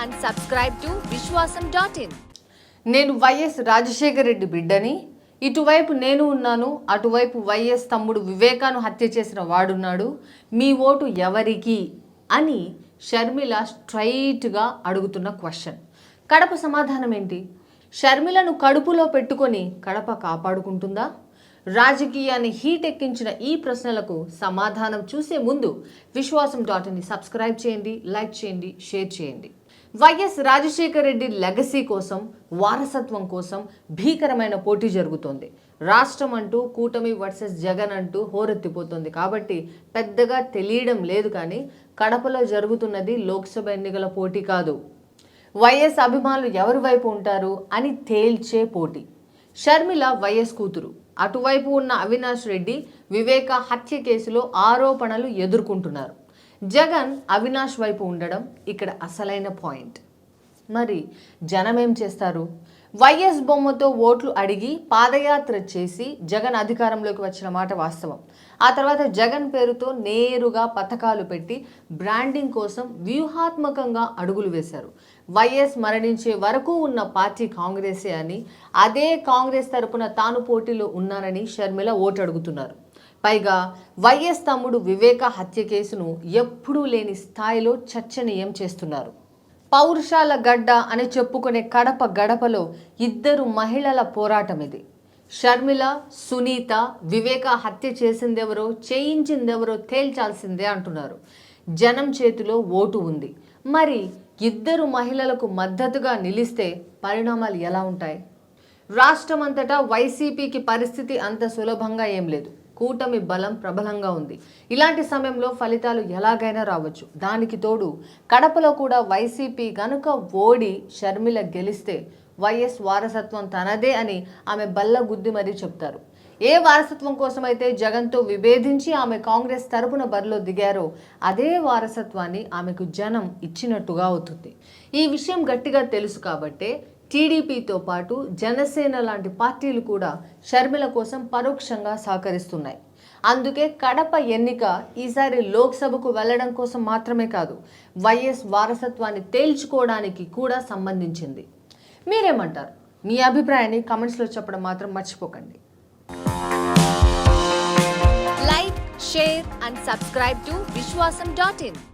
and subscribe to Vishwasam.in. నేను YS Rajasekhara Reddy బిడ్డని, ఇటువైపు నేను ఉన్నాను, అటువైపు వైఎస్ తమ్ముడు వివేకాను హత్య చేసిన వాడున్నాడు, మీ ఓటు ఎవరికి అని షర్మిల స్ట్రైట్గా అడుగుతున్న క్వశ్చన్. కడప సమాధానం ఏంటి? షర్మిలను కడుపులో పెట్టుకొని కడప కాపాడుకుంటుందా? రాజకీయాన్ని హీట్ ఎక్కించిన ఈ ప్రశ్నలకు సమాధానం చూసే ముందు విశ్వాసం.in సబ్స్క్రైబ్ చేయండి, లైక్ చేయండి, షేర్ చేయండి. వైఎస్ రాజశేఖర రెడ్డి లెగసీ కోసం, వారసత్వం కోసం భీకరమైన పోటీ జరుగుతోంది. రాష్ట్రం అంటూ కూటమి వర్సెస్ జగన్ అంటూ హోరెత్తిపోతుంది. కాబట్టి పెద్దగా తెలియడం లేదు. కానీ కడపలో జరుగుతున్నది లోక్సభ ఎన్నికల పోటీ కాదు, వైఎస్ అభిమానులు ఎవరి వైపు ఉంటారు అని తేల్చే పోటీ. షర్మిల వైఎస్ కూతురు. అటువైపు ఉన్న అవినాష్ రెడ్డి వివేక హత్య కేసులో ఆరోపణలు ఎదుర్కొంటున్నారు. జగన్ అవినాష్ వైపు ఉండడం ఇక్కడ అసలైన పాయింట్. మరి జనం ఏం చేస్తారు? వైఎస్ బొమ్మతో ఓట్లు అడిగి పాదయాత్ర చేసి జగన్ అధికారంలోకి వచ్చిన మాట వాస్తవం. ఆ తర్వాత జగన్ పేరుతో నేరుగా పథకాలు పెట్టి బ్రాండింగ్ కోసం వ్యూహాత్మకంగా అడుగులు వేశారు. వైఎస్ మరణించే వరకు ఉన్న పార్టీ కాంగ్రెసే అని, అదే కాంగ్రెస్ తరపున తాను పోటీలో ఉన్నానని షర్మిల ఓటు అడుగుతున్నారు. పైగా వైఎస్ తమ్ముడు వివేక హత్య కేసును ఎప్పుడూ లేని స్థాయిలో చర్చనీయం చేస్తున్నారు. పౌరుషాల గడ్డ అని చెప్పుకునే కడప గడపలో ఇద్దరు మహిళల పోరాటం ఇది. షర్మిల, సునీత వివేక హత్య చేసిందెవరో, చేయించిందెవరో తేల్చాల్సిందే అంటున్నారు. జనం చేతిలో ఓటు ఉంది. మరి ఇద్దరు మహిళలకు మద్దతుగా నిలిస్తే పరిణామాలు ఎలా ఉంటాయి? రాష్ట్రమంతటా వైసీపీకి పరిస్థితి అంత సులభంగా ఏం లేదు. కూటమి బలం ప్రబలంగా ఉంది. ఇలాంటి సమయంలో ఫలితాలు ఎలాగైనా రావచ్చు. దానికి తోడు కడపలో కూడా వైసీపీ గనుక ఓడి షర్మిల గెలిస్తే వైఎస్ వారసత్వం తనదే అని ఆమె బల్ల గుద్ది మరీ చెప్తారు. ఏ వారసత్వం కోసమైతే జగన్తో విభేదించి ఆమె కాంగ్రెస్ తరపున బరిలో దిగారో అదే వారసత్వాన్ని ఆమెకు జనం ఇచ్చినట్టుగా అవుతుంది. ఈ విషయం గట్టిగా తెలుసు కాబట్టే టీడీపీతో పాటు జనసేన లాంటి పార్టీలు కూడా షర్మిల కోసం పరోక్షంగా సహకరిస్తున్నాయి. అందుకే కడప ఎన్నిక ఈసారి లోక్సభకు వెళ్లడం కోసం మాత్రమే కాదు, వైఎస్ వారసత్వాన్ని తేల్చుకోవడానికి కూడా సంబంధించింది. మీరేమంటారు? మీ అభిప్రాయాన్ని కమెంట్స్లో చెప్పడం మాత్రం మర్చిపోకండి. Like, share and subscribe to Vishwasam.in.